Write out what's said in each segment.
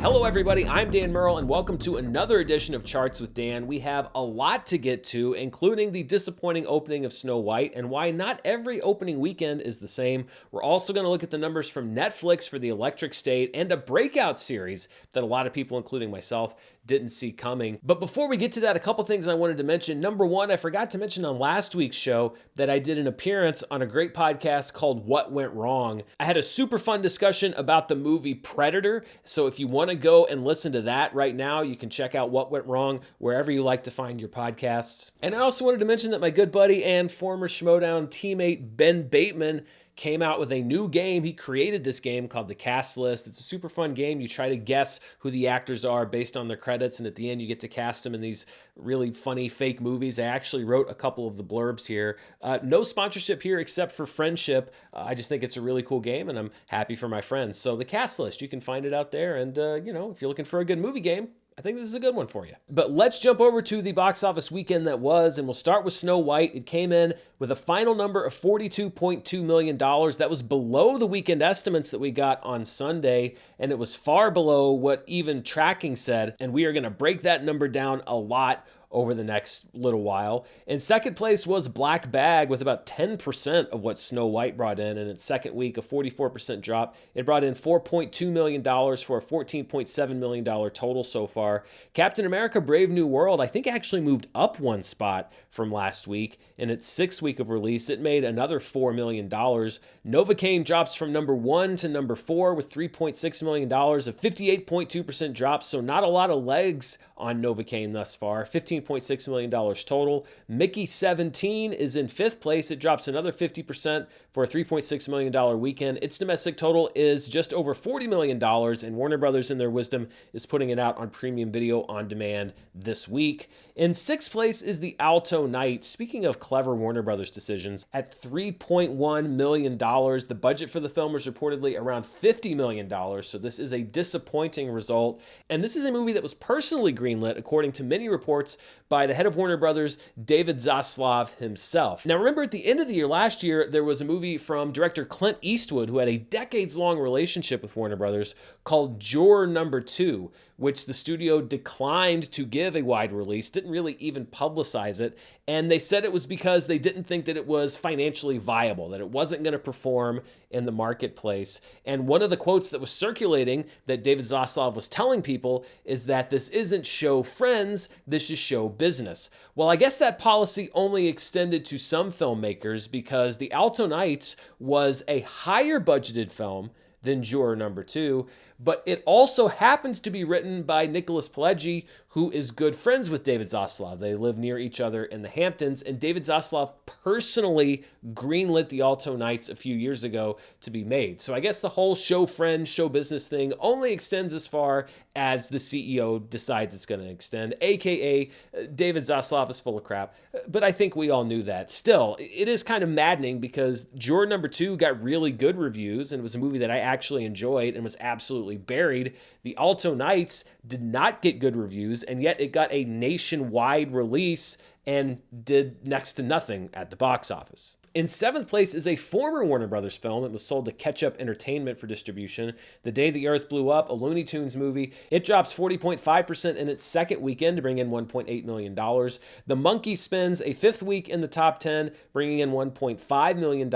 Hello everybody, I'm Dan Murrell and welcome to another edition of Charts with Dan. We have a lot to get to, including the disappointing opening of Snow White and why not every opening weekend is the same. We're also going to look at the numbers from Netflix for The Electric State and a breakout series that a lot of people, including myself, didn't see coming. But before we get to that, a couple things I wanted to mention. Number one, I forgot to mention on last week's show that I did an appearance on a great podcast called What Went Wrong. I had a super fun discussion about the movie Predator. So if you want to go and listen to that right now, you can check out What Went Wrong wherever you like to find your podcasts. And I also wanted to mention that my good buddy and former Schmodown teammate Ben Bateman came out with a new game. He created this game called The Cast List. It's a super fun game. You try to guess who the actors are based on their credits, and at the end you get to cast them in these really funny fake movies. I actually wrote a couple of the blurbs here. No sponsorship here except for friendship. I just think it's a really cool game, and I'm happy for my friends. So The Cast List, you can find it out there, and if you're looking for a good movie game, I think this is a good one for you. But let's jump over to the box office weekend that was, and we'll start with Snow White. It came in with a final number of $42.2 million. That was below the weekend estimates that we got on Sunday, and it was far below what even tracking said, and we are going to break that number down a lot over the next little while. In second place was Black Bag with about 10% of what Snow White brought in its second week, a 44% drop. It brought in $4.2 million for a $14.7 million total so far. Captain America Brave New World, I think actually moved up one spot from last week. In its sixth week of release, it made another $4 million. Novocaine drops from number 1 to number 4 with $3.6 million, a 58.2% drop, so not a lot of legs on Novocaine thus far. $15.6 million total. Mickey 17 is in fifth place. It drops another 50% for a $3.6 million weekend. Its domestic total is just over $40 million, and Warner Brothers, in their wisdom, is putting it out on premium video on demand this week. In sixth place is The Alto Night. Speaking of clever Warner Brothers decisions, at $3.1 million. The budget for the film was reportedly around $50 million, so this is a disappointing result. And this is a movie that was personally greenlit, according to many reports, by the head of Warner Brothers, David Zaslav himself. Now remember, at the end of the year last year, there was a movie from director Clint Eastwood, who had a decades-long relationship with Warner Brothers, called Juror Number 2, which the studio declined to give a wide release, didn't really even publicize it, and they said it was because they didn't think that it was financially viable, that it wasn't going to perform in the marketplace. And one of the quotes that was circulating that David Zaslav was telling people is that this isn't show friends, this is show business. Well, I guess that policy only extended to some filmmakers, because The Alto Nights was a higher budgeted film than Juror Number 2, but it also happens to be written by Nicholas Pileggi, who is good friends with David Zaslav. They live near each other in the Hamptons, and David Zaslav personally greenlit The Alto Nights a few years ago to be made. So I guess the whole show friends, show business thing only extends as far as the CEO decides it's going to extend, aka David Zaslav is full of crap. But I think we all knew that. Still, it is kind of maddening, because Juror Number 2 got really good reviews, and it was a movie that I actually enjoyed and was absolutely buried. The Alto Nights did not get good reviews, and yet it got a nationwide release and did next to nothing at the box office. In seventh place is a former Warner Brothers film. It was sold to Catch Up Entertainment for distribution. The Day the Earth Blew Up, a Looney Tunes movie. It drops 40.5% in its second weekend to bring in $1.8 million. The Monkey spends a fifth week in the top 10, bringing in $1.5 million.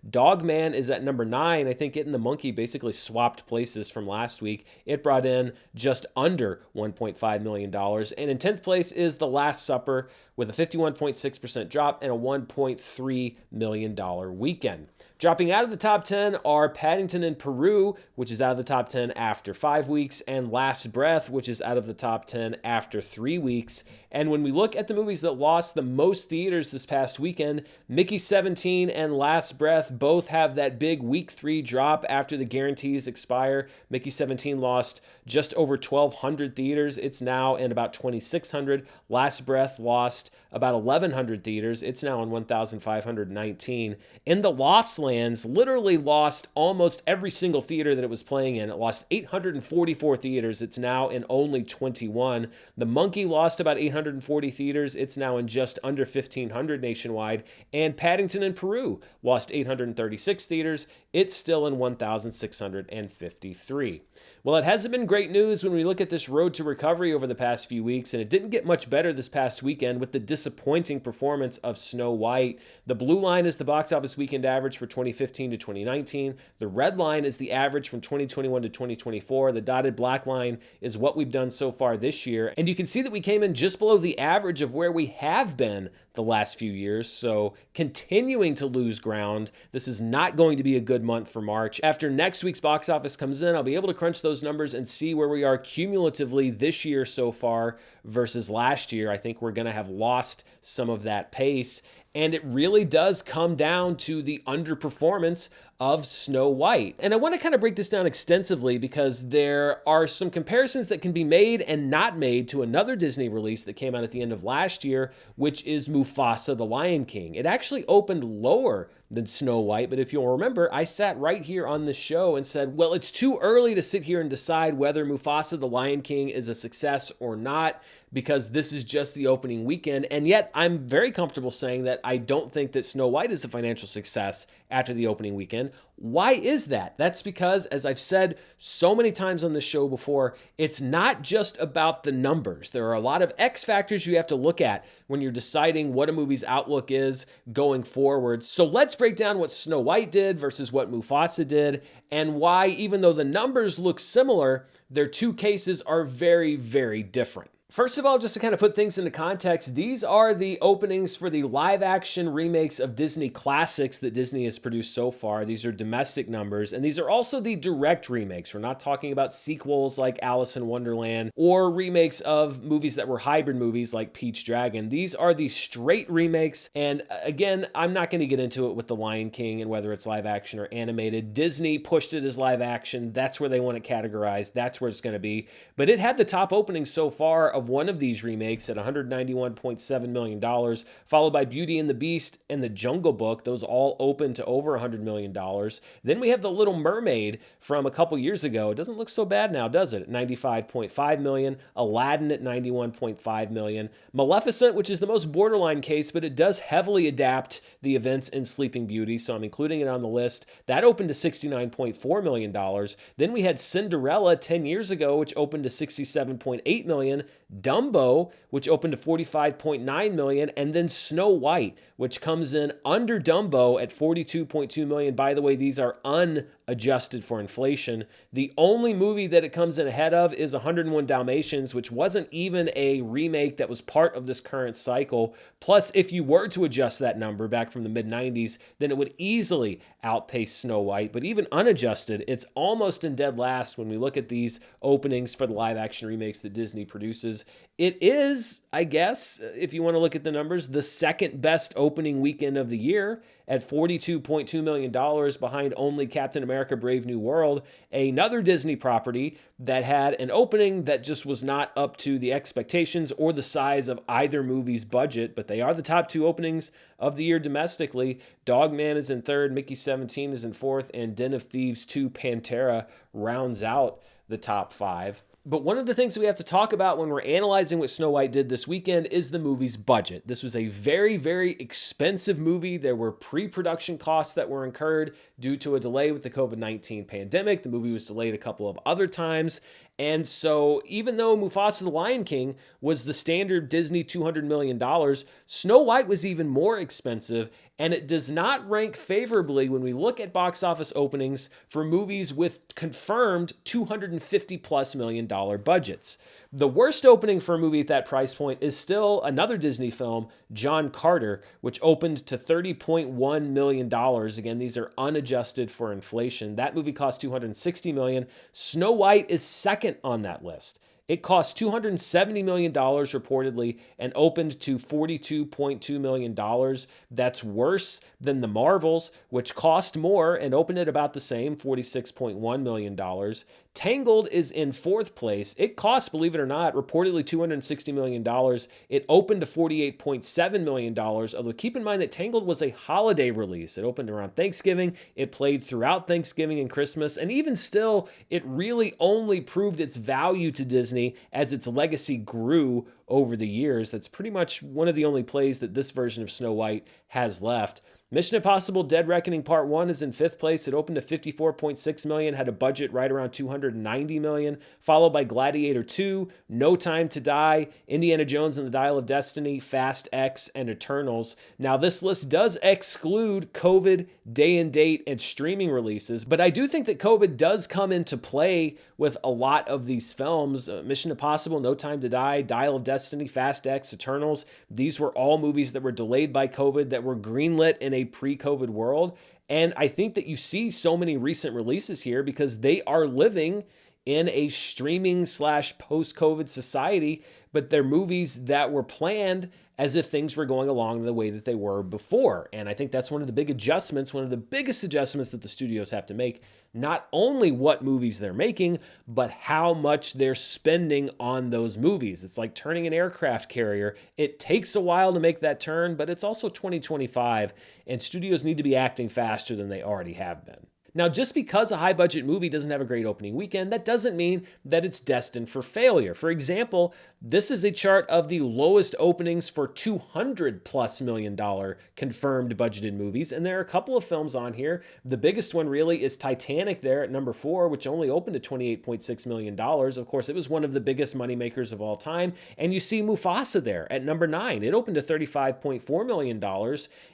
Dog Man is at number 9. I think it and The Monkey basically swapped places from last week. It brought in just under $1.5 million. And in 10th place is The Last Supper, with a 51.6% drop and a $1.3 million weekend. Dropping out of the top 10 are Paddington in Peru, which is out of the top 10 after 5 weeks, and Last Breath, which is out of the top 10 after 3 weeks. And when we look at the movies that lost the most theaters this past weekend, Mickey 17 and Last Breath both have that big week 3 drop after the guarantees expire. Mickey 17 lost just over 1,200 theaters. It's now in about 2,600. Last Breath lost about 1,100 theaters. It's now in 1,519. In the Lost Lands, literally lost almost every single theater that it was playing in. It lost 844 theaters. It's now in only 21. The Monkey lost about 800 940 theaters. It's now in just under 1,500 nationwide. And Paddington in Peru lost 836 theaters. It's still in 1,653. Well, it hasn't been great news when we look at this road to recovery over the past few weeks, and it didn't get much better this past weekend with the disappointing performance of Snow White. The blue line is the box office weekend average for 2015 to 2019. The red line is the average from 2021 to 2024. The dotted black line is what we've done so far this year. And you can see that we came in just below the average of where we have been the last few years, so continuing to lose ground. This is not going to be a good month for March. After next week's box office comes in, I'll be able to crunch those numbers and see where we are cumulatively this year so far versus last year. I think we're going to have lost some of that pace, and it really does come down to the underperformance of Snow White. And I want to kind of break this down extensively because there are some comparisons that can be made and not made to another Disney release that came out at the end of last year, which is Mufasa, the Lion King. It actually opened lower than Snow White, but if you'll remember, I sat right here on the show and said, well, it's too early to sit here and decide whether Mufasa, the Lion King is a success or not, because this is just the opening weekend. And yet I'm very comfortable saying that I don't think that Snow White is a financial success after the opening weekend. Why is that? That's because, as I've said so many times on this show before, it's not just about the numbers. There are a lot of X factors you have to look at when you're deciding what a movie's outlook is going forward. So let's break down what Snow White did versus what Mufasa did, and why, even though the numbers look similar, their two cases are very, very different. First of all, just to kind of put things into context, these are the openings for the live-action remakes of Disney classics that Disney has produced so far. These are domestic numbers, and these are also the direct remakes. We're not talking about sequels like Alice in Wonderland or remakes of movies that were hybrid movies like Pete's Dragon. These are the straight remakes, and again, I'm not going to get into it with The Lion King and whether it's live-action or animated. Disney pushed it as live-action. That's where they want it categorized. That's where it's going to be. But it had the top opening so far of one of these remakes at $191.7 million, followed by Beauty and the Beast and The Jungle Book. Those all opened to over $100 million. Then we have The Little Mermaid from a couple years ago. It doesn't look so bad now, does it? At $95.5 million. Aladdin at $91.5 million. Maleficent, which is the most borderline case, but it does heavily adapt the events in Sleeping Beauty, so I'm including it on the list. That opened to $69.4 million. Then we had Cinderella 10 years ago, which opened to $67.8 million. Dumbo, which opened to $45.9 million, and then Snow White, which comes in under Dumbo at $42.2 million. By the way, these are unadjusted for inflation. The only movie that it comes in ahead of is 101 Dalmatians, which wasn't even a remake that was part of this current cycle. Plus, if you were to adjust that number back from the mid-90s, then it would easily outpace Snow White. But even unadjusted, it's almost in dead last when we look at these openings for the live-action remakes that Disney produces. It is, I guess, if you want to look at the numbers, the second best opening weekend of the year at $42.2 million, behind only Captain America Brave New World, another Disney property that had an opening that just was not up to the expectations or the size of either movie's budget, but they are the top two openings of the year domestically. Dog Man is in third, Mickey 17 is in fourth, and Den of Thieves 2 Pantera rounds out the top five. But one of the things that we have to talk about when we're analyzing what Snow White did this weekend is the movie's budget. This was a very, very expensive movie. There were pre-production costs that were incurred due to a delay with the COVID-19 pandemic. The movie was delayed a couple of other times. And so even though Mufasa the Lion King was the standard Disney $200 million, Snow White was even more expensive, and it does not rank favorably when we look at box office openings for movies with confirmed $250+ million budgets. The worst opening for a movie at that price point is still another Disney film, John Carter, which opened to $30.1 million. Again, these are unadjusted for inflation. That movie cost $260 million. Snow White is second on that list. It cost $270 million reportedly and opened to $42.2 million. That's worse than The Marvels, which cost more and opened at about the same, $46.1 million. Tangled is in fourth place. It cost, believe it or not, reportedly $260 million. It opened to $48.7 million, although keep in mind that Tangled was a holiday release. It opened around Thanksgiving. It played throughout Thanksgiving and Christmas, and even still, it really only proved its value to Disney Destiny as its legacy grew over the years. That's pretty much one of the only plays that this version of Snow White has left. Mission Impossible Dead Reckoning Part 1 is in 5th place. It opened to $54.6 million, had a budget right around $290 million, followed by Gladiator 2, No Time to Die, Indiana Jones and the Dial of Destiny, Fast X, and Eternals. Now, this list does exclude COVID, day and date, and streaming releases, but I do think that COVID does come into play with a lot of these films. Mission Impossible, No Time to Die, Dial of Destiny, Fast X, Eternals. These were all movies that were delayed by COVID that were greenlit in a pre-COVID world. And I think that you see so many recent releases here because they are living in a streaming / post-COVID society, but they're movies that were planned as if things were going along the way that they were before. And I think that's one of the big adjustments, one of the biggest adjustments that the studios have to make, not only what movies they're making, but how much they're spending on those movies. It's like turning an aircraft carrier. It takes a while to make that turn, but it's also 2025, and studios need to be acting faster than they already have been. Now, just because a high-budget movie doesn't have a great opening weekend, that doesn't mean that it's destined for failure. For example, this is a chart of the lowest openings for $200+ million confirmed budgeted movies, and there are a couple of films on here. The biggest one really is Titanic there at number 4, which only opened to $28.6 million. Of course, it was one of the biggest moneymakers of all time. And you see Mufasa there at number 9. It opened to $35.4 million,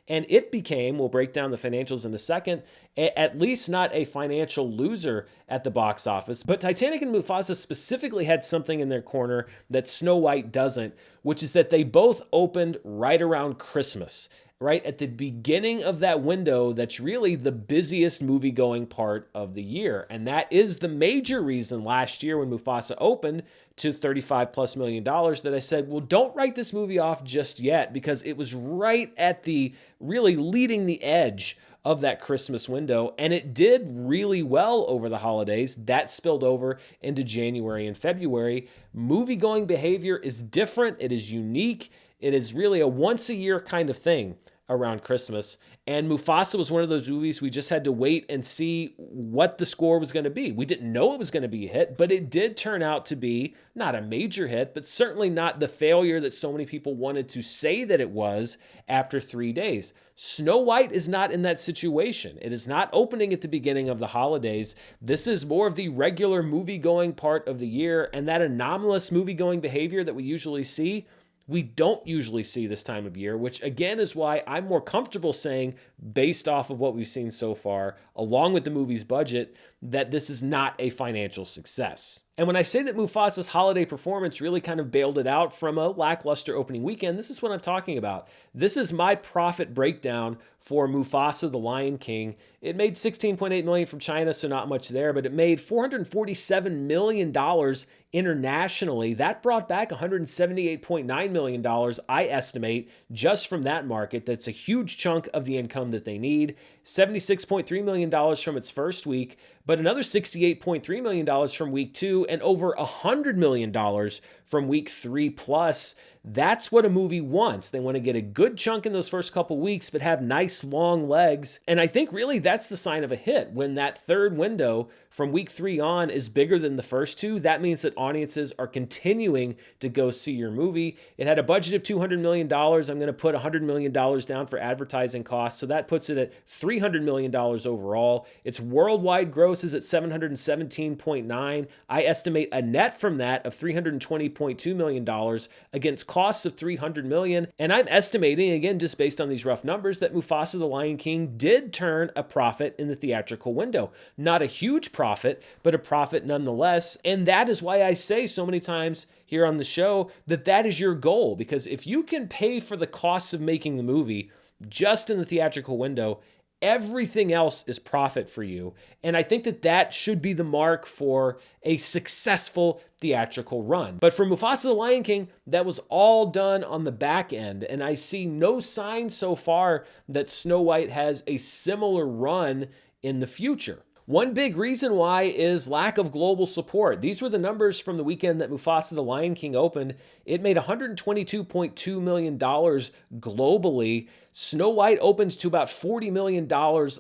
and it became, we'll break down the financials in a second, at least not a financial loser at the box office. But Titanic and Mufasa specifically had something in their corner that Snow White doesn't, which is that they both opened right around Christmas, right at the beginning of that window that's really the busiest movie-going part of the year. And that is the major reason last year when Mufasa opened to $35+ million that I said, well, don't write this movie off just yet, because it was right at the really leading the edge of that Christmas window, and it did really well over the holidays. That spilled over into January and February. Movie-going behavior is different. It is unique. It is really a once-a-year kind of thing around Christmas. And Mufasa was one of those movies we just had to wait and see what the score was going to be. We didn't know it was going to be a hit, but it did turn out to be not a major hit, but certainly not the failure that so many people wanted to say that it was after 3 days. Snow White is not in that situation. It is not opening at the beginning of the holidays. This is more of the regular movie-going part of the year, and that anomalous movie-going behavior that we usually see, we don't usually see this time of year, which again is why I'm more comfortable saying, based off of what we've seen so far, along with the movie's budget, that this is not a financial success. And when I say that Mufasa's holiday performance really kind of bailed it out from a lackluster opening weekend, this is what I'm talking about. This is my profit breakdown for Mufasa the Lion King. It made $16.8 million from China, so not much there, but it made $447 million internationally. That brought back $178.9 million, I estimate, just from that market. That's a huge chunk of the income that they need. $76.3 million from its first week, but another $68.3 million from week 2, and over $100 million from week 3 plus. That's what a movie wants. They want to get a good chunk in those first couple weeks, but have nice long legs. And I think really that's the sign of a hit. When that third window from week 3 on is bigger than the first 2, that means that audiences are continuing to go see your movie. It had a budget of $200 million. I'm going to put $100 million down for advertising costs. So that puts it at $300 million overall. Its worldwide gross is at $717.9. I estimate a net from that of $320.2 million against costs of $300 million. And I'm estimating, again, just based on these rough numbers, that Mufasa the Lion King did turn a profit in the theatrical window. Not a huge profit, but a profit nonetheless. And that is why I say so many times here on the show that that is your goal. Because if you can pay for the costs of making the movie just in the theatrical window, everything else is profit for you. And I think that that should be the mark for a successful theatrical run. But for Mufasa the Lion King, that was all done on the back end. And I see no sign so far that Snow White has a similar run in the future. One big reason why is lack of global support. These were the numbers from the weekend that Mufasa the Lion King opened. It made $122.2 million globally. Snow White opens to about $40 million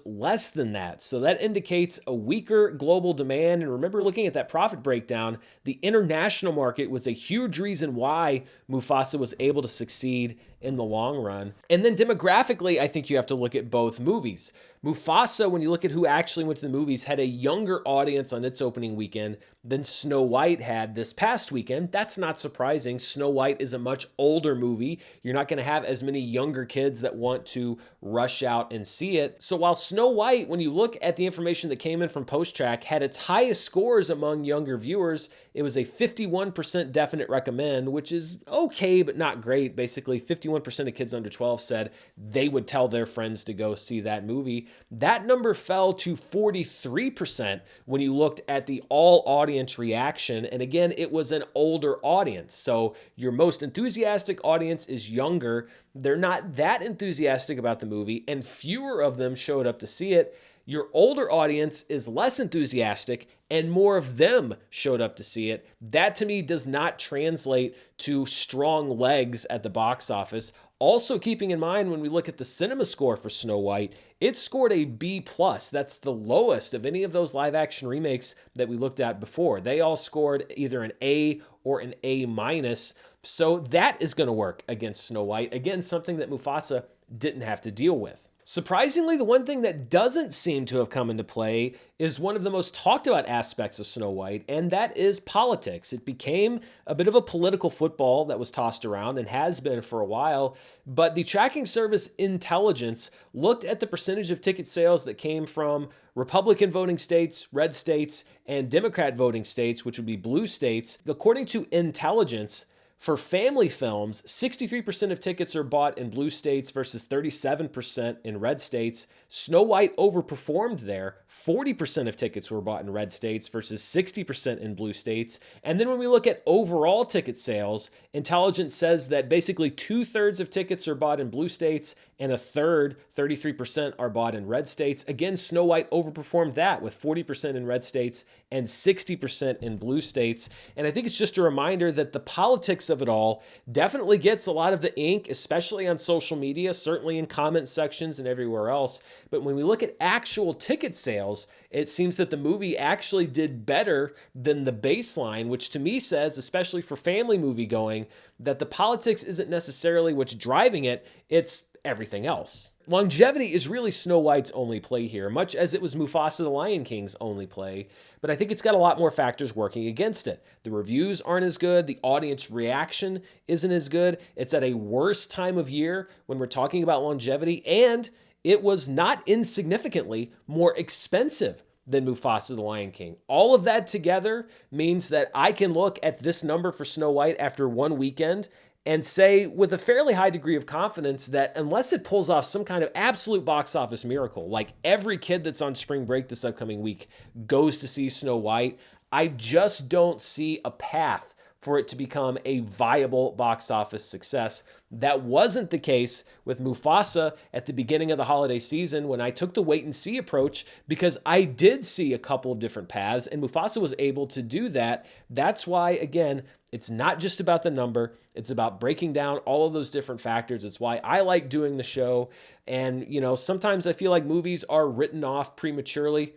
less than that. So that indicates a weaker global demand. And remember, looking at that profit breakdown, the international market was a huge reason why Mufasa was able to succeed in the long run. And then demographically, I think you have to look at both movies. Mufasa, when you look at who actually went to the movies, had a younger audience on its opening weekend than Snow White had this past weekend. That's not surprising. Snow White is a much older movie. You're not going to have as many younger kids that want to rush out and see it. So while Snow White, when you look at the information that came in from PostTrack, had its highest scores among younger viewers, it was a 51% definite recommend, which is okay, but not great. Basically, 51% of kids under 12 said they would tell their friends to go see that movie. That number fell to 43% when you looked at the all audience reaction. And again, it was an older audience. So your most enthusiastic audience is younger. They're not that enthusiastic about the movie, and fewer of them showed up to see it. Your older audience is less enthusiastic, and more of them showed up to see it. That to me does not translate to strong legs at the box office. Also, keeping in mind when we look at the cinema score for Snow White, it scored a B+. That's the lowest of any of those live action remakes that we looked at before. They all scored either an A or an A-. So that is going to work against Snow White. Again, something that Mufasa didn't have to deal with. Surprisingly, the one thing that doesn't seem to have come into play is one of the most talked about aspects of Snow White, and that is politics. It became a bit of a political football that was tossed around and has been for a while, but the tracking service Intelligence looked at the percentage of ticket sales that came from Republican voting states, red states, and Democrat voting states, which would be blue states. According to Intelligence, for family films, 63% of tickets are bought in blue states versus 37% in red states. Snow White overperformed there. 40% of tickets were bought in red states versus 60% in blue states. And then when we look at overall ticket sales, Intelligence says that basically 2/3 of tickets are bought in blue states and a third, 33%, are bought in red states. Again, Snow White overperformed that with 40% in red states and 60% in blue states. And I think it's just a reminder that the politics of it all definitely gets a lot of the ink, especially on social media, certainly in comment sections and everywhere else. But when we look at actual ticket sales, it seems that the movie actually did better than the baseline, which to me says, especially for family movie going, that the politics isn't necessarily what's driving it, it's everything else. Longevity is really Snow White's only play here, much as it was Mufasa the Lion King's only play, but I think it's got a lot more factors working against it. The reviews aren't as good, the audience reaction isn't as good, it's at a worse time of year when we're talking about longevity, and it was not insignificantly more expensive than Mufasa the Lion King. All of that together means that I can look at this number for Snow White after one weekend and say with a fairly high degree of confidence that unless it pulls off some kind of absolute box office miracle, like every kid that's on spring break this upcoming week goes to see Snow White, I just don't see a path for it to become a viable box office success. That wasn't the case with Mufasa at the beginning of the holiday season when I took the wait and see approach, because I did see a couple of different paths and Mufasa was able to do that. That's why, again, it's not just about the number. It's about breaking down all of those different factors. It's why I like doing the show. And, sometimes I feel like movies are written off prematurely.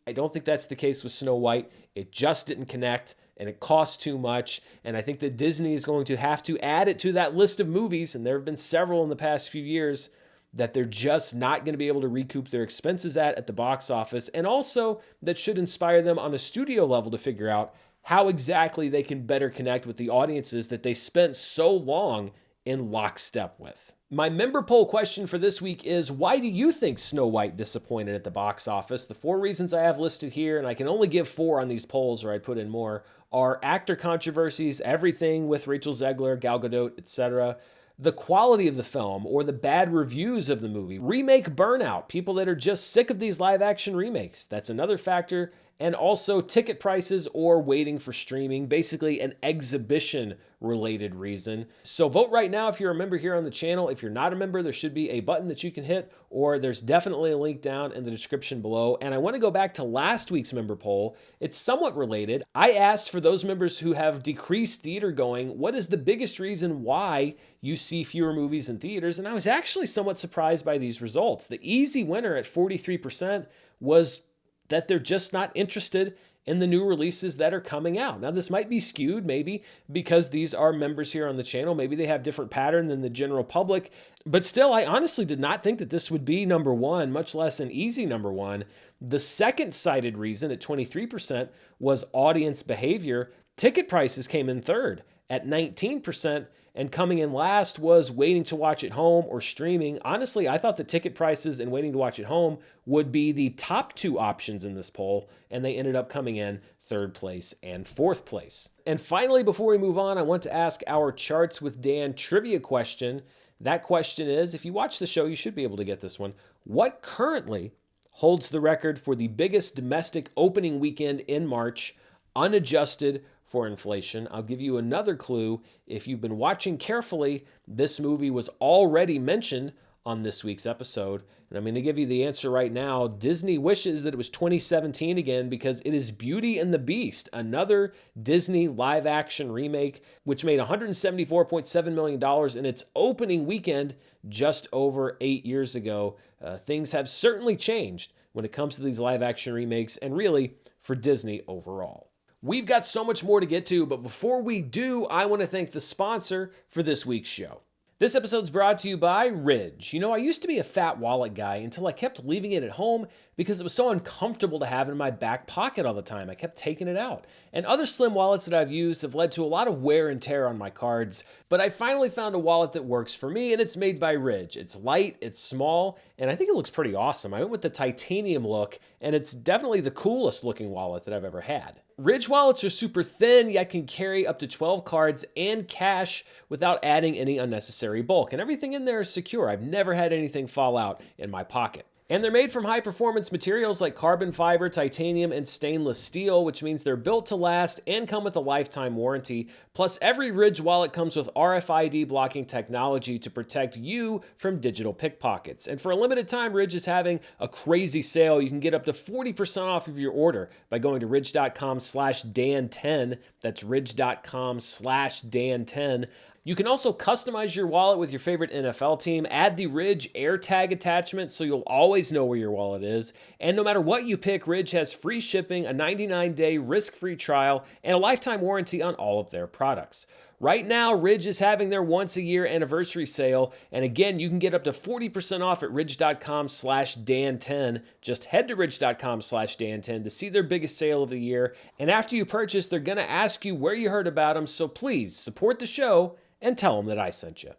I don't think that's the case with Snow White. It just didn't connect and it costs too much. And I think that Disney is going to have to add it to that list of movies, and there have been several in the past few years, that they're just not going to be able to recoup their expenses at the box office. And also that should inspire them on a studio level to figure out how exactly they can better connect with the audiences that they spent so long in lockstep with. My member poll question for this week is, why do you think Snow White disappointed at the box office? The 4 reasons I have listed here, and I can only give 4 on these polls, or I'd put in more, are actor controversies, everything with Rachel Zegler, Gal Gadot, etc., the quality of the film or the bad reviews of the movie, remake burnout, people that are just sick of these live action remakes, that's another factor, and also ticket prices or waiting for streaming, basically an exhibition related reason. So vote right now if you're a member here on the channel. If you're not a member, there should be a button that you can hit, or there's definitely a link down in the description below. And I want to go back to last week's member poll. It's somewhat related. I asked for those members who have decreased theater going, what is the biggest reason why you see fewer movies in theaters? And I was actually somewhat surprised by these results. The easy winner at 43% was that they're just not interested in the new releases that are coming out. Now, this might be skewed maybe because these are members here on the channel. Maybe they have different pattern than the general public, but still, I honestly did not think that this would be number one, much less an easy number one. The second cited reason at 23% was audience behavior. Ticket prices came in third at 19%, and coming in last was waiting to watch at home or streaming. Honestly, I thought the ticket prices and waiting to watch at home would be the top two options in this poll, and they ended up coming in third place and fourth place. And finally, before we move on, I want to ask our Charts with Dan trivia question. That question is, if you watch the show, you should be able to get this one. What currently holds the record for the biggest domestic opening weekend in March, unadjusted for inflation? I'll give you another clue. If you've been watching carefully, this movie was already mentioned on this week's episode. And I'm going to give you the answer right now. Disney wishes that it was 2017 again because it is Beauty and the Beast, another Disney live action remake, which made $174.7 million in its opening weekend just over 8 years ago. Things have certainly changed when it comes to these live action remakes and really for Disney overall. We've got so much more to get to, but before we do, I want to thank the sponsor for this week's show. This episode's brought to you by Ridge. You know, I used to be a fat wallet guy until I kept leaving it at home because it was so uncomfortable to have in my back pocket all the time. I kept taking it out. And other slim wallets that I've used have led to a lot of wear and tear on my cards, but I finally found a wallet that works for me, and it's made by Ridge. It's light, it's small, and I think it looks pretty awesome. I went with the titanium look, and it's definitely the coolest looking wallet that I've ever had. Ridge wallets are super thin, yet can carry up to 12 cards and cash without adding any unnecessary bulk. And everything in there is secure. I've never had anything fall out in my pocket. And they're made from high-performance materials like carbon fiber, titanium, and stainless steel, which means they're built to last and come with a lifetime warranty. Plus, every Ridge wallet comes with RFID blocking technology to protect you from digital pickpockets. And for a limited time, Ridge is having a crazy sale. You can get up to 40% off of your order by going to ridge.com/Dan10. That's ridge.com/Dan10. You can also customize your wallet with your favorite NFL team, add the Ridge AirTag attachment so you'll always know where your wallet is. And no matter what you pick, Ridge has free shipping, a 99-day risk-free trial, and a lifetime warranty on all of their products. Right now, Ridge is having their once-a-year anniversary sale, and again, you can get up to 40% off at ridge.com/Dan10. Just head to ridge.com/Dan10 to see their biggest sale of the year, and after you purchase, they're going to ask you where you heard about them, so please support the show and tell them that I sent you.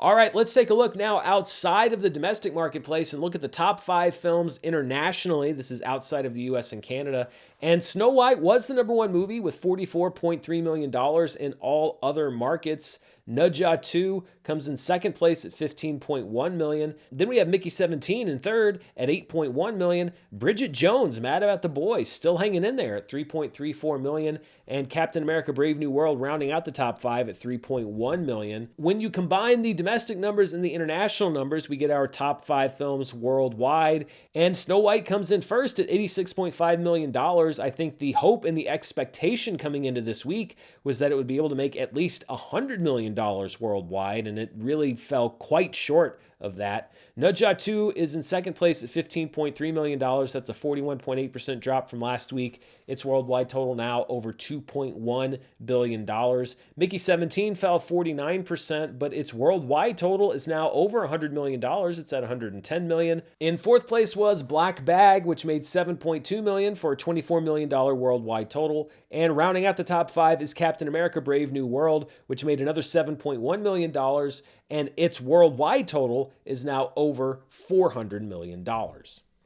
All right, let's take a look now outside of the domestic marketplace and look at the top 5 films internationally. This is outside of the US and Canada. And Snow White was the #1 movie with $44.3 million in all other markets. Nudja 2 comes in second place at $15.1 million. Then we have Mickey 17 in third at $8.1 million. Bridget Jones, Mad About the Boys, still hanging in there at $3.34 million. And Captain America Brave New World rounding out the top 5 at $3.1 million. When you combine the domestic numbers and the international numbers, we get our top 5 films worldwide. And Snow White comes in first at $86.5 million. I think the hope and the expectation coming into this week was that it would be able to make at least $100 million worldwide, and it really fell quite short of that. Nudja 2 is in second place at $15.3 million. That's a 41.8% drop from last week. Its worldwide total now over $2.1 billion. Mickey 17 fell 49%, but its worldwide total is now over $100 million. It's at $110 million. In fourth place was Black Bag, which made $7.2 million for a $24 million worldwide total. And rounding out the top 5 is Captain America Brave New World, which made another $7.1 million, and its worldwide total is now over $400 million.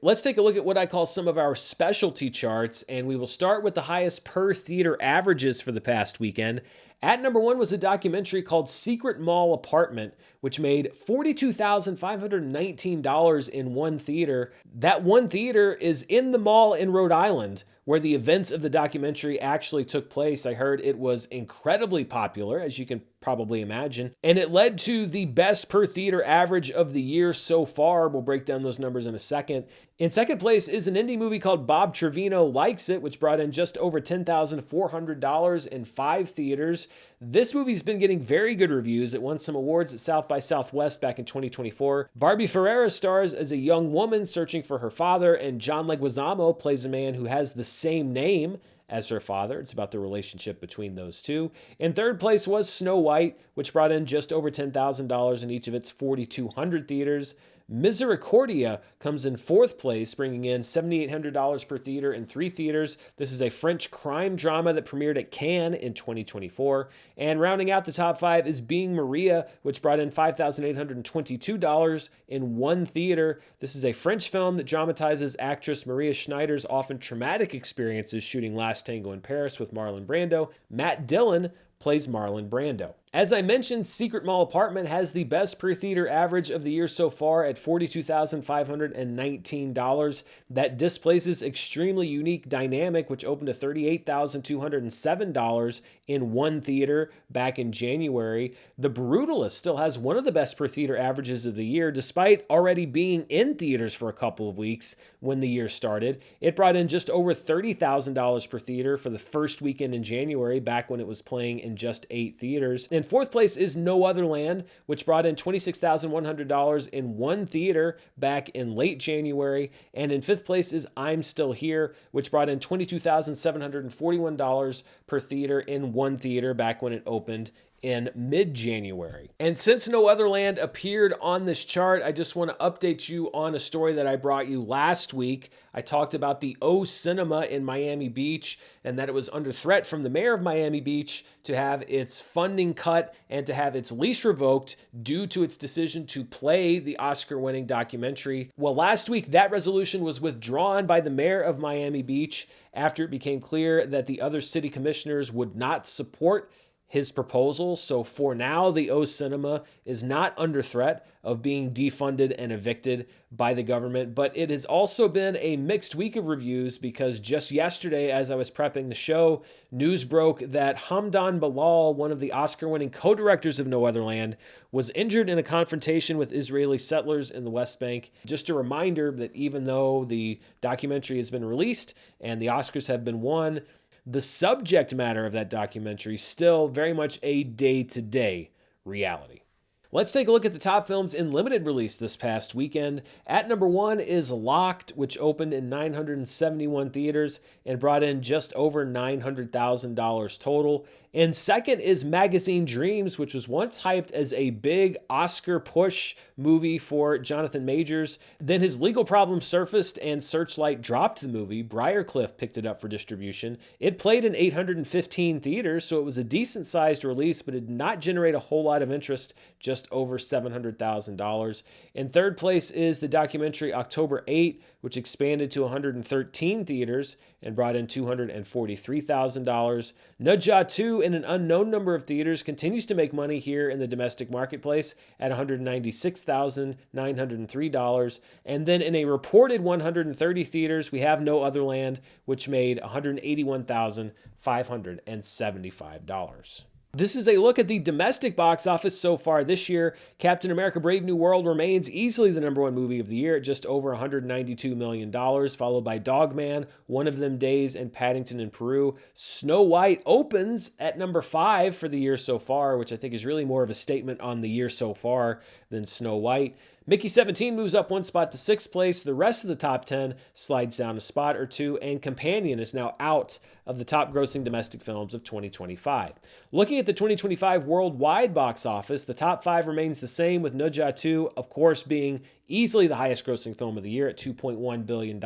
Let's take a look at what I call some of our specialty charts, and we will start with the highest per theater averages for the past weekend. At number one was a documentary called Secret Mall Apartment, which made $42,519 in one theater. That one theater is in the mall in Rhode Island, where the events of the documentary actually took place. I heard it was incredibly popular, as you can probably imagine, and it led to the best per theater average of the year so far. We'll break down those numbers in a second. In second place is an indie movie called Bob Trevino Likes It, which brought in just over $10,400 in 5 theaters. This movie's been getting very good reviews. It won some awards at South by Southwest back in 2024. Barbie Ferreira stars as a young woman searching for her father, and John Leguizamo plays a man who has the same name as her father. It's about the relationship between those two. In third place was Snow White, which brought in just over $10,000 in each of its 4,200 theaters. Misericordia comes in fourth place, bringing in $7,800 per theater in 3 theaters. This is a French crime drama that premiered at Cannes in 2024. And rounding out the top 5 is Being Maria, which brought in $5,822 in 1 theater. This is a French film that dramatizes actress Maria Schneider's often traumatic experiences shooting Last Tango in Paris with Marlon Brando. Matt Dillon plays Marlon Brando. As I mentioned, Secret Mall Apartment has the best per theater average of the year so far at $42,519. That displaces Extremely Unique Dynamic, which opened at $38,207 in 1 theater back in January. The Brutalist still has one of the best per theater averages of the year, despite already being in theaters for a couple of weeks when the year started. It brought in just over $30,000 per theater for the first weekend in January, back when it was playing in just 8 theaters. In fourth place is No Other Land, which brought in $26,100 in 1 theater back in late January. And in fifth place is I'm Still Here, which brought in $22,741 per theater in 1 theater back when it opened in mid-January. And since No Other Land appeared on this chart, I just want to update you on a story that I brought you last week. I talked about the O Cinema in Miami Beach and that it was under threat from the mayor of Miami Beach to have its funding cut and to have its lease revoked due to its decision to play the Oscar-winning documentary. Well, last week, that resolution was withdrawn by the mayor of Miami Beach after it became clear that the other city commissioners would not support his proposal. So for now, the O Cinema is not under threat of being defunded and evicted by the government. But it has also been a mixed week of reviews, because just yesterday, as I was prepping the show, news broke that Hamdan Bilal, one of the Oscar-winning co-directors of No Other Land, was injured in a confrontation with Israeli settlers in the West Bank. Just a reminder that even though the documentary has been released and the Oscars have been won, the subject matter of that documentary is still very much a day-to-day reality. Let's take a look at the top films in limited release this past weekend. At number 1 is Locked, which opened in 971 theaters and brought in just over $900,000 total. And second is Magazine Dreams, which was once hyped as a big Oscar push movie for Jonathan Majors. Then his legal problems surfaced and Searchlight dropped the movie. Briarcliff picked it up for distribution. It played in 815 theaters, so it was a decent-sized release, but it did not generate a whole lot of interest, just over $700,000. In third place is the documentary October 8, which expanded to 113 theaters and brought in $243,000. Nudja 2, in an unknown number of theaters, continues to make money here in the domestic marketplace at $196,903. And then in a reported 130 theaters, we have No Other Land, which made $181,575. This is a look at the domestic box office so far this year. Captain America Brave New World remains easily the #1 movie of the year at just over $192 million, followed by Dogman, One of Them Days, and Paddington in Peru. Snow White opens at number 5 for the year so far, which I think is really more of a statement on the year so far than Snow White. Mickey 17 moves up 1 spot to 6th place. The rest of the top 10 slides down a spot or 2, and Companion is now out of the top grossing domestic films of 2025. Looking at the 2025 worldwide box office, the top 5 remains the same, with Nudja 2, of course, being easily the highest grossing film of the year at $2.1 billion.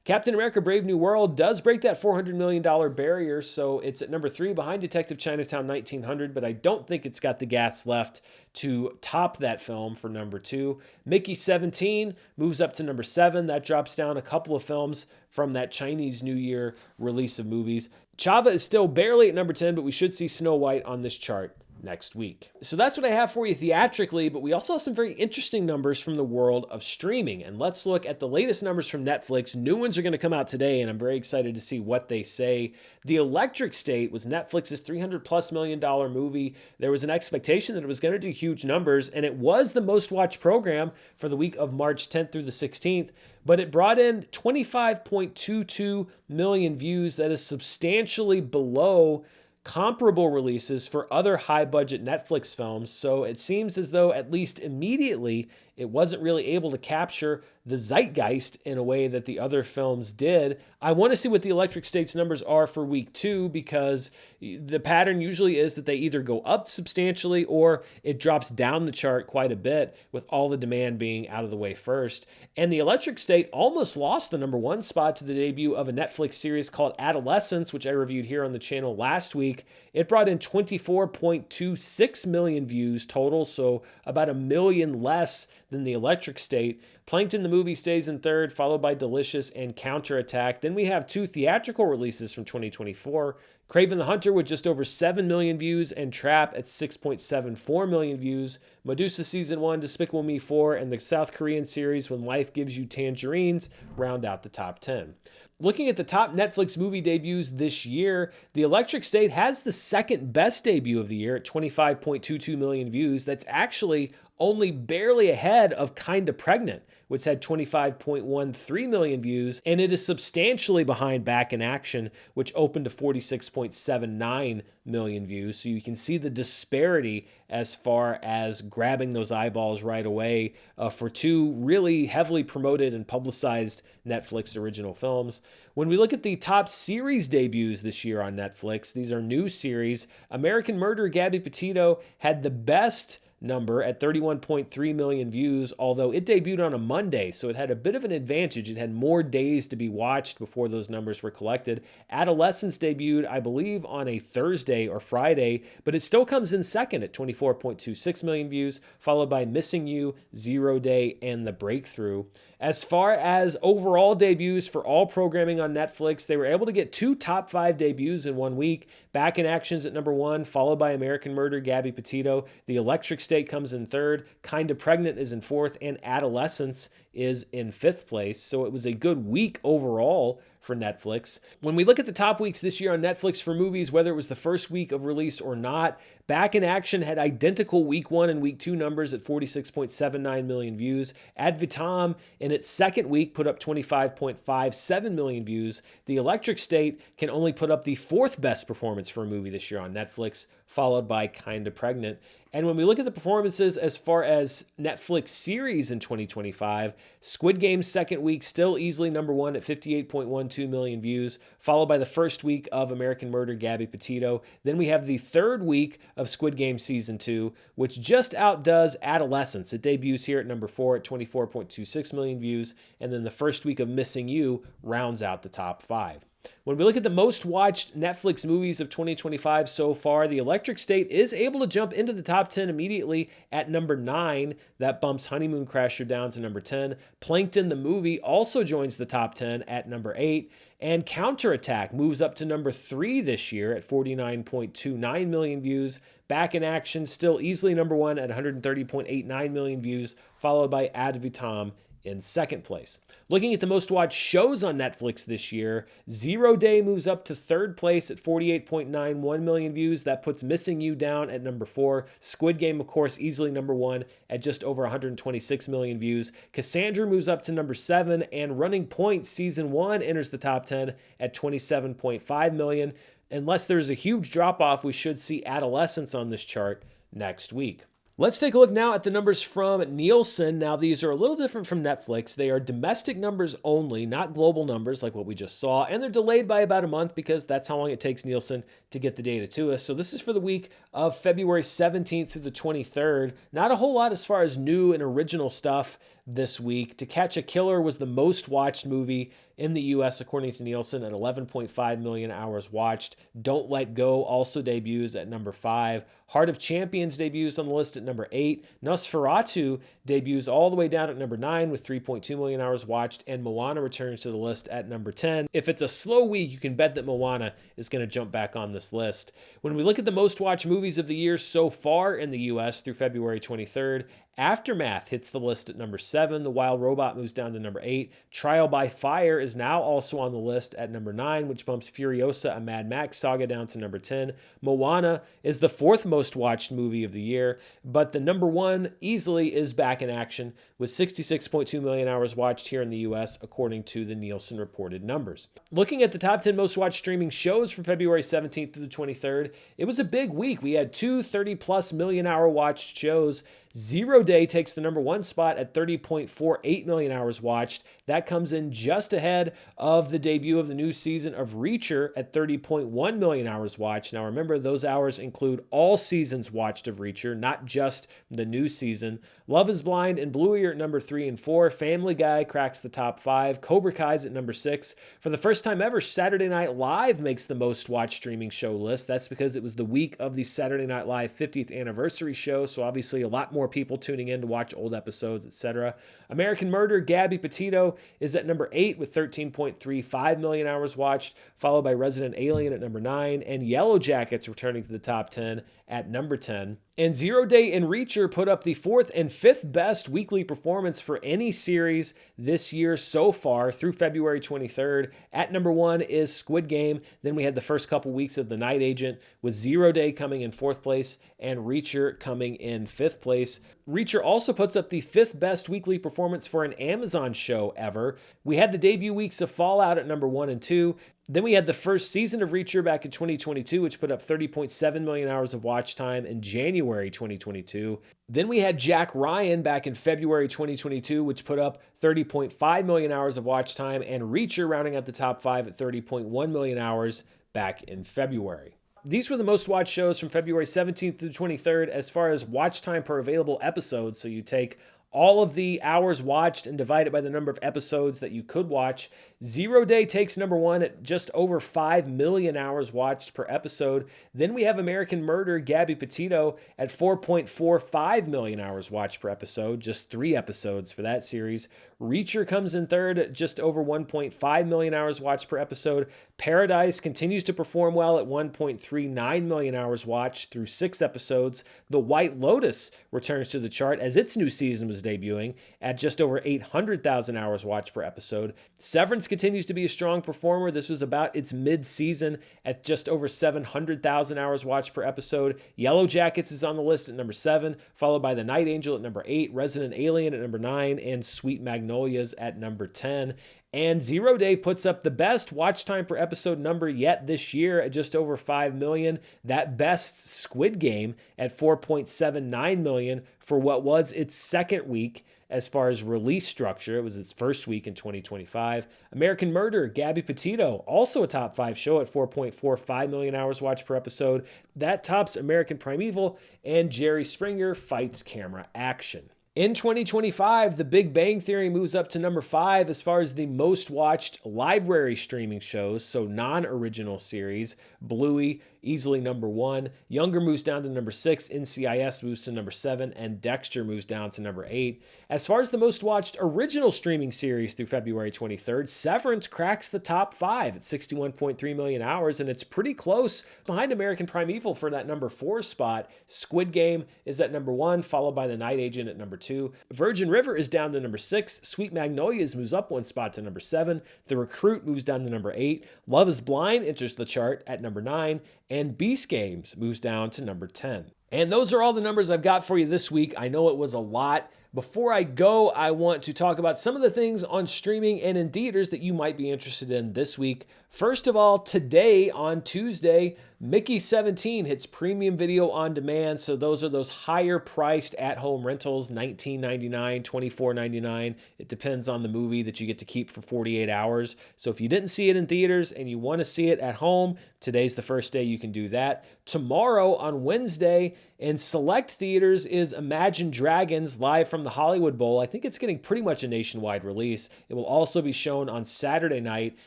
Captain America Brave New World does break that $400 million barrier, so it's at number 3 behind Detective Chinatown 1900, but I don't think it's got the gas left to top that film for number 2. Mickey 17 moves up to number 7. That drops down a couple of films from that Chinese New Year release of movies. Chava is still barely at number 10, but we should see Snow White on this chart next week. So that's what I have for you theatrically, but we also have some very interesting numbers from the world of streaming. And let's look at the latest numbers from Netflix. New ones are going to come out today, and I'm very excited to see what they say. The Electric State was Netflix's $300+ million movie. There was an expectation that it was going to do huge numbers, and it was the most watched program for the week of March 10th through the 16th, but it brought in 25.22 million views. That is substantially below comparable releases for other high-budget Netflix films, so it seems as though, at least immediately, it wasn't really able to capture the zeitgeist in a way that the other films did. I want to see what the Electric State's numbers are for week 2, because the pattern usually is that they either go up substantially or it drops down the chart quite a bit, with all the demand being out of the way first. And the Electric State almost lost the number 1 spot to the debut of a Netflix series called Adolescence, which I reviewed here on the channel last week. It brought in 24.26 million views total, so about a million less than the Electric State. Plankton the movie stays in third, followed by Delicious and Counterattack. Then we have 2 theatrical releases from 2024. Kraven the Hunter with just over 7 million views, and Trap at 6.74 million views. Medusa Season 1, Despicable Me 4, and the South Korean series When Life Gives You Tangerines round out the top 10. Looking at the top Netflix movie debuts this year, The Electric State has the second best debut of the year at 25.22 million views. That's actually only barely ahead of Kinda Pregnant, which had 25.13 million views, and it is substantially behind Back in Action, which opened to 46.79 million views. So you can see the disparity as far as grabbing those eyeballs right away for 2 really heavily promoted and publicized Netflix original films. When we look at the top series debuts this year on Netflix, these are new series. American Murder, Gabby Petito had the best number at 31.3 million views, although it debuted on a Monday, so it had a bit of an advantage. It had more days to be watched before those numbers were collected. Adolescence debuted, I believe, on a Thursday or Friday, but it still comes in second at 24.26 million views, followed by Missing You, Zero Day, and The Breakthrough. As far as overall debuts for all programming on Netflix, they were able to get 2 top 5 debuts in 1 week. Back in Action's at number 1, followed by American Murder, Gabby Petito. The Electric State comes in 3rd. Kinda Pregnant is in 4th, and Adolescence is in 5th place. So it was a good week overall for Netflix. When we look at the top weeks this year on Netflix for movies, whether it was the first week of release or not, Back in Action had identical week 1 and week 2 numbers at 46.79 million views. Ad Vitam in its second week put up 25.57 million views. The Electric State can only put up the 4th best performance for a movie this year on Netflix, followed by Kinda Pregnant. And when we look at the performances as far as Netflix series in 2025, Squid Game's second week still easily number 1 at 58.12 million views, followed by the first week of American Murder, Gabby Petito. Then we have the third week of Squid Game Season 2, which just outdoes Adolescence. It debuts here at number 4 at 24.26 million views, and then the first week of Missing You rounds out the top 5. When we look at the most watched Netflix movies of 2025 so far, The Electric State is able to jump into the top 10 immediately at number 9. That bumps Honeymoon Crasher down to number 10. Plankton the movie also joins the top 10 at number 8. And Counterattack moves up to number 3 this year at 49.29 million views. Back in Action still easily number 1 at 130.89 million views, followed by Ad Vitam in second place. Looking at the most watched shows on Netflix this year, Zero Day moves up to third place at 48.91 million views. That puts Missing You down at number 4. Squid Game, of course, easily number 1 at just over 126 million views. Cassandra moves up to number 7, and Running Point Season 1 enters the top 10 at 27.5 million. Unless there's a huge drop-off, we should see Adolescence on this chart next week. Let's take a look now at the numbers from Nielsen. Now, these are a little different from Netflix. They are domestic numbers only, not global numbers like what we just saw, and they're delayed by about a month because that's how long it takes Nielsen to get the data to us. So this is for the week of February 17th through the 23rd. Not a whole lot as far as new and original stuff this week. To Catch a Killer was the most watched movie in the US, according to Nielsen, at 11.5 million hours watched. Don't Let Go also debuts at number 5. Heart of Champions debuts on the list at number 8. Nosferatu debuts all the way down at number 9 with 3.2 million hours watched, and Moana returns to the list at number 10. If it's a slow week, you can bet that Moana is going to jump back on this list. When we look at the most watched movies of the year so far in the US through February 23rd, Aftermath hits the list at number 7. The Wild Robot moves down to number 8. Trial by Fire is now also on the list at number 9, which bumps Furiosa, a Mad Max saga, down to number 10. Moana is the 4th most watched movie of the year, but the number 1 easily is Back in Action with 66.2 million hours watched here in the US, according to the Nielsen reported numbers. Looking at the top 10 most watched streaming shows from February 17th to the 23rd, it was a big week. We had two 30-plus million hour watched shows. Zero Day takes the number 1 spot at 30.48 million hours watched. That comes in just ahead of the debut of the new season of Reacher at 30.1 million hours watched. Now remember, those hours include all seasons watched of Reacher, not just the new season. Love is Blind and Bluey are at number 3 and 4. Family Guy cracks the top 5. Cobra Kai's at number 6. For the first time ever, Saturday Night Live makes the most watched streaming show list. That's because it was the week of the Saturday Night Live 50th anniversary show, so obviously a lot more people tuning in to watch old episodes, etc. American Murder, Gabby Petito is at number 8 with 13.35 million hours watched, followed by Resident Alien at number 9, and Yellow Jackets returning to the top 10 at number 10. And Zero Day and Reacher put up the 4th and 5th best weekly performance for any series this year so far through February 23rd. At number 1 is Squid Game. Then we had the first couple weeks of The Night Agent, with Zero Day coming in 4th place and Reacher coming in 5th place. Reacher also puts up the 5th best weekly performance for an Amazon show ever. We had the debut weeks of Fallout at number 1 and 2. Then we had the first season of Reacher back in 2022, which put up 30.7 million hours of watch time in January 2022. Then we had Jack Ryan back in February 2022, which put up 30.5 million hours of watch time, and Reacher rounding out the top 5 at 30.1 million hours back in February. These were the most watched shows from February 17th to the 23rd as far as watch time per available episode. So you take all of the hours watched and divide it by the number of episodes that you could watch. Zero Day takes number 1 at just over 5 million hours watched per episode. Then we have American Murder, Gabby Petito at 4.45 million hours watched per episode, just 3 episodes for that series. Reacher comes in 3rd at just over 1.5 million hours watched per episode. Paradise continues to perform well at 1.39 million hours watched through 6 episodes. The White Lotus returns to the chart as its new season was debuting at just over 800,000 hours watched per episode. Severance continues to be a strong performer. This was about its mid-season at just over 700,000 hours watched per episode. Yellow Jackets is on the list at number 7, followed by The Night Angel at number 8, Resident Alien at number 9, and Sweet Magnolias at number 10. And Zero Day puts up the best watch time per episode number yet this year at just over 5 million. That best Squid Game at 4.79 million for what was its second week as far as release structure. It was its first week in 2025. American Murder, Gabby Petito, also a top 5 show at 4.45 million hours watched per episode. That tops American Primeval and Jerry Springer Fights Camera Action. In 2025, The Big Bang Theory moves up to number 5 as far as the most watched library streaming shows, so non-original series. Bluey, easily number 1. Younger moves down to number 6. NCIS moves to number 7. And Dexter moves down to number 8. As far as the most watched original streaming series through February 23rd, Severance cracks the top 5 at 61.3 million hours, and it's pretty close behind American Primeval for that number 4 spot. Squid Game is at number 1, followed by The Night Agent at number 2. Virgin River is down to number 6. Sweet Magnolias moves up 1 spot to number 7. The Recruit moves down to number 8. Love is Blind enters the chart at number 9. And Beast Games moves down to number 10. And those are all the numbers I've got for you this week. I know it was a lot. Before I go, I want to talk about some of the things on streaming and in theaters that you might be interested in this week. First of all, today on Tuesday, Mickey 17 hits premium video on demand. So those are those higher priced at-home rentals, $19.99, $24.99. It depends on the movie that you get to keep for 48 hours. So if you didn't see it in theaters and you want to see it at home, today's the first day you can do that. Tomorrow on Wednesday in select theaters is Imagine Dragons live from the the Hollywood Bowl. I think it's getting pretty much a nationwide release. It will also be shown on Saturday night.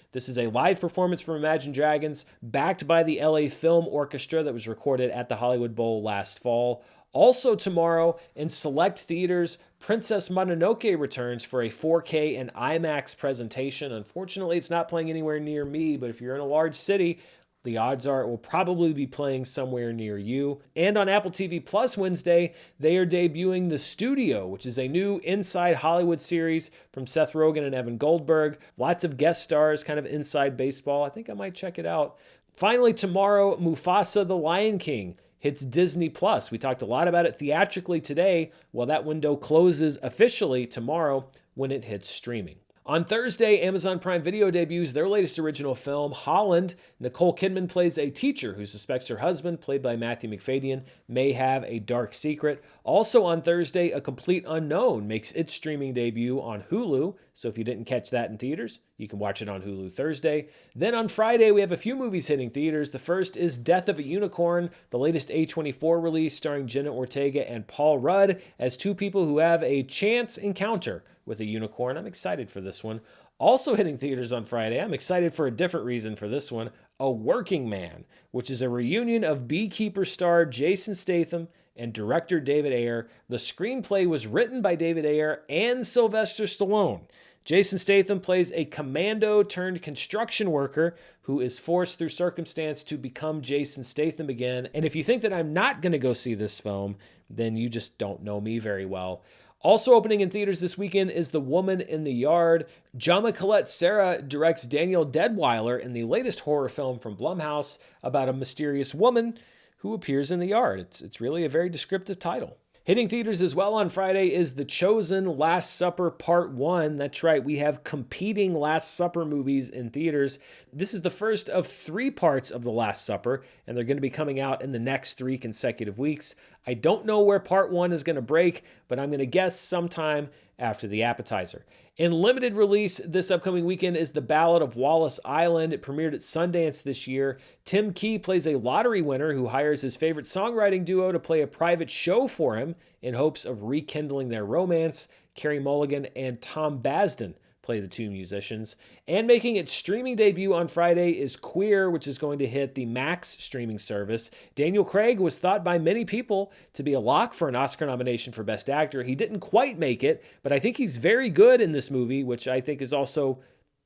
This is a live performance from Imagine Dragons, backed by the LA Film Orchestra that was recorded at the Hollywood Bowl last fall. Also tomorrow, in select theaters, Princess Mononoke returns for a 4K and IMAX presentation. Unfortunately, it's not playing anywhere near me, but if you're in a large city, the odds are it will probably be playing somewhere near you. And on Apple TV Plus Wednesday, they are debuting The Studio, which is a new Inside Hollywood series from Seth Rogen and Evan Goldberg. Lots of guest stars, kind of inside baseball. I think I might check it out. Finally, tomorrow, Mufasa the Lion King hits Disney Plus. We talked a lot about it theatrically today. Well, that window closes officially tomorrow when it hits streaming. On Thursday, Amazon Prime Video debuts their latest original film, Holland. Nicole Kidman plays a teacher who suspects her husband, played by Matthew Macfadyen, may have a dark secret. Also on Thursday, A Complete Unknown makes its streaming debut on Hulu. So if you didn't catch that in theaters, you can watch it on Hulu Thursday. Then on Friday, we have a few movies hitting theaters. The first is Death of a Unicorn, the latest A24 release starring Jenna Ortega and Paul Rudd as two people who have a chance encounter with a unicorn. I'm excited for this one. Also hitting theaters on Friday, I'm excited for a different reason for this one, A Working Man, which is a reunion of Beekeeper star Jason Statham and director David Ayer. The screenplay was written by David Ayer and Sylvester Stallone. Jason Statham plays a commando turned construction worker who is forced through circumstance to become Jason Statham again. And if you think that I'm not going to go see this film, then you just don't know me very well. Also opening in theaters this weekend is The Woman in the Yard. Jama Colette Sarah directs Daniel Deadwyler in the latest horror film from Blumhouse about a mysterious woman who appears in the yard. It's really a very descriptive title. Hitting theaters as well on Friday is The Chosen Last Supper Part 1. That's right, we have competing Last Supper movies in theaters. This is the first of 3 parts of The Last Supper, and they're going to be coming out in the next 3 consecutive weeks. I don't know where Part 1 is going to break, but I'm going to guess sometime after the appetizer. In limited release this upcoming weekend is The Ballad of Wallace Island. It premiered at Sundance this year. Tim Key plays a lottery winner who hires his favorite songwriting duo to play a private show for him in hopes of rekindling their romance. Carey Mulligan and Tom Basden play the 2 musicians. And making its streaming debut on Friday is Queer, which is going to hit the Max streaming service. Daniel Craig was thought by many people to be a lock for an Oscar nomination for Best Actor. He didn't quite make it, but I think he's very good in this movie, which I think is also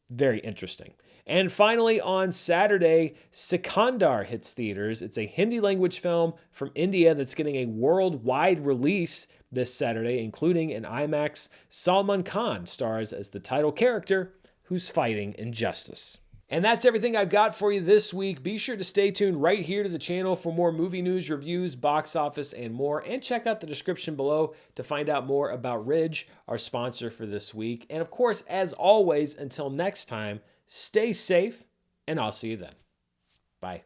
very interesting. And finally, on Saturday, Sikandar hits theaters. It's a Hindi language film from India that's getting a worldwide release this Saturday, including in IMAX. Salman Khan stars as the title character who's fighting injustice. And that's everything I've got for you this week. Be sure to stay tuned right here to the channel for more movie news, reviews, box office, and more. And check out the description below to find out more about Ridge, our sponsor for this week. And of course, as always, until next time, stay safe, and I'll see you then. Bye.